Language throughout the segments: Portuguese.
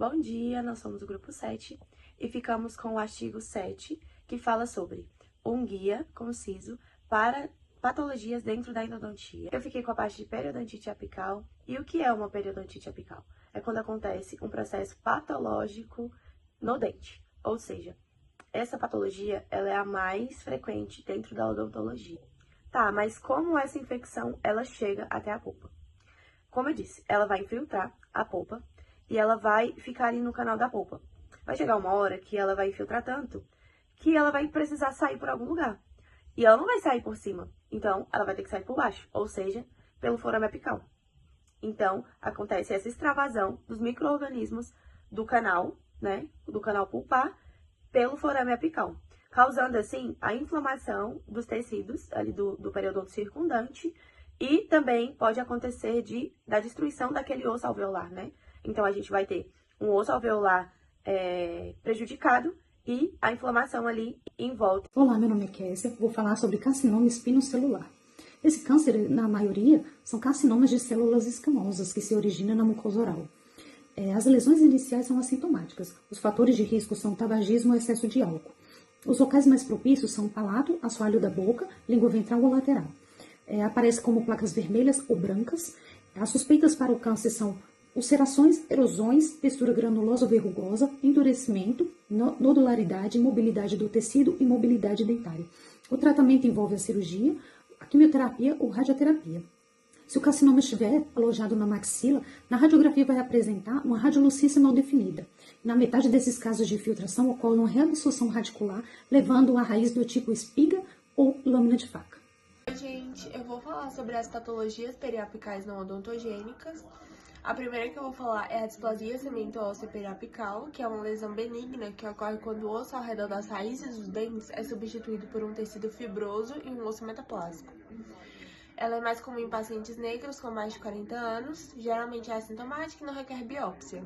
Bom dia, nós somos o grupo 7 e ficamos com o artigo 7, que fala sobre um guia conciso para patologias dentro da endodontia. Eu fiquei com a parte de periodontite apical. E o que é uma periodontite apical? É quando acontece um processo patológico no dente, ou seja, essa patologia ela é a mais frequente dentro da odontologia. Tá, mas como essa infecção ela chega até a polpa? Como eu disse, ela vai infiltrar a polpa e ela vai ficar ali no canal da polpa. Vai chegar uma hora que ela vai infiltrar tanto que ela vai precisar sair por algum lugar. E ela não vai sair por cima, então ela vai ter que sair por baixo, ou seja, pelo forame apical. Então, acontece essa extravasão dos micro-organismos do canal, né, do canal pulpar, pelo forame apical, causando, assim, a inflamação dos tecidos ali do periodonto circundante e também pode acontecer da destruição daquele osso alveolar, né? Então, a gente vai ter um osso alveolar prejudicado e a inflamação ali em volta. Olá, meu nome é Késia, vou falar sobre carcinoma espinocelular. Esse câncer, na maioria, são carcinomas de células escamosas que se originam na mucosa oral. As lesões iniciais são assintomáticas. Os fatores de risco são tabagismo e excesso de álcool. Os locais mais propícios são o palato, assoalho da boca, língua ventral ou lateral. Aparece como placas vermelhas ou brancas. As suspeitas para o câncer são ulcerações, erosões, textura granulosa ou verrugosa, endurecimento, nodularidade, mobilidade do tecido e mobilidade dentária. O tratamento envolve a cirurgia, a quimioterapia ou radioterapia. Se o carcinoma estiver alojado na maxila, na radiografia vai apresentar uma radiolucice mal definida. Na metade desses casos de infiltração ocorre uma reabsorção radicular, levando a raiz do tipo espiga ou lâmina de faca. Oi, gente, eu vou falar sobre as patologias periapicais não odontogênicas. A primeira que eu vou falar é a displasia cemento-óssea periapical, que é uma lesão benigna que ocorre quando o osso ao redor das raízes dos dentes é substituído por um tecido fibroso e um osso metaplásico. Ela é mais comum em pacientes negros com mais de 40 anos, geralmente é assintomática e não requer biópsia.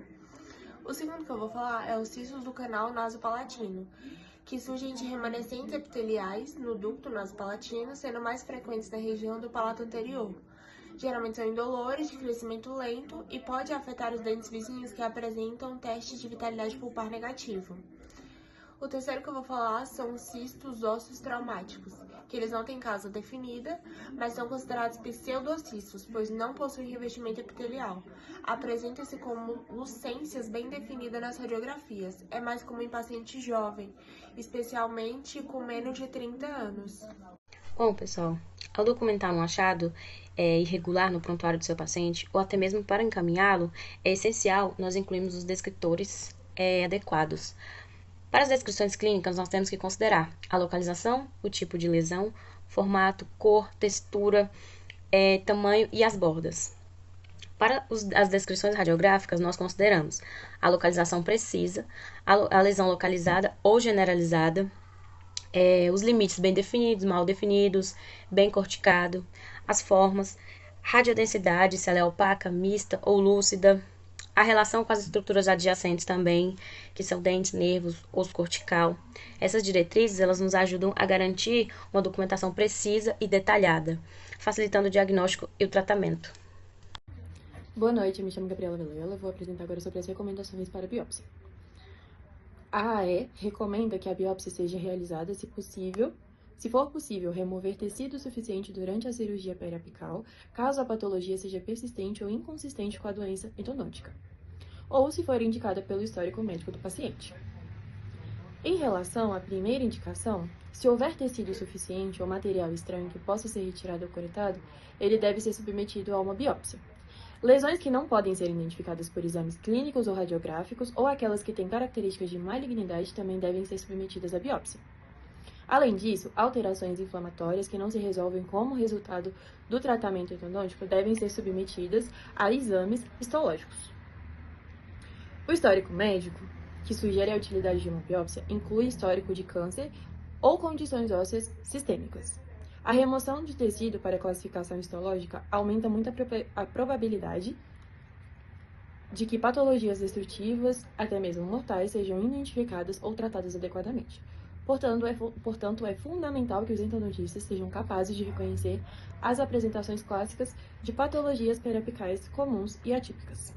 O segundo que eu vou falar é os cistos do canal nasopalatino, que surgem de remanescentes epiteliais no ducto nasopalatino, sendo mais frequentes na região do palato anterior. Geralmente são indolores, de crescimento lento e pode afetar os dentes vizinhos que apresentam testes de vitalidade pulpar negativo. O terceiro que eu vou falar são os cistos ósseos traumáticos, que eles não têm causa definida, mas são considerados pseudocistos, pois não possuem revestimento epitelial. Apresenta-se como lucências bem definidas nas radiografias. É mais comum em paciente jovem, especialmente com menos de 30 anos. Bom, pessoal, ao documentar um achado irregular no prontuário do seu paciente, ou até mesmo para encaminhá-lo, é essencial nós incluirmos os descritores adequados. Para as descrições clínicas, nós temos que considerar a localização, o tipo de lesão, formato, cor, textura, tamanho e as bordas. Para as descrições radiográficas, nós consideramos a localização precisa, a lesão localizada ou generalizada, os limites bem definidos, mal definidos, bem corticado, as formas, radiodensidade, se ela é opaca, mista ou lúcida, a relação com as estruturas adjacentes também, que são dentes, nervos, osso cortical. Essas diretrizes, elas nos ajudam a garantir uma documentação precisa e detalhada, facilitando o diagnóstico e o tratamento. Boa noite, eu me chamo Gabriela Vilela, vou apresentar agora sobre as recomendações para a biópsia. A AE recomenda que a biópsia seja realizada, se for possível, remover tecido suficiente durante a cirurgia periapical, caso a patologia seja persistente ou inconsistente com a doença endodôntica, ou se for indicada pelo histórico médico do paciente. Em relação à primeira indicação, se houver tecido suficiente ou material estranho que possa ser retirado ou coletado, ele deve ser submetido a uma biópsia. Lesões que não podem ser identificadas por exames clínicos ou radiográficos, ou aquelas que têm características de malignidade, também devem ser submetidas à biópsia. Além disso, alterações inflamatórias que não se resolvem como resultado do tratamento endodôntico devem ser submetidas a exames histológicos. O histórico médico, que sugere a utilidade de uma biópsia, inclui histórico de câncer ou condições ósseas sistêmicas. A remoção de tecido para classificação histológica aumenta muito a probabilidade de que patologias destrutivas, até mesmo mortais, sejam identificadas ou tratadas adequadamente. Portanto, é fundamental que os endodontistas sejam capazes de reconhecer as apresentações clássicas de patologias periapicais comuns e atípicas.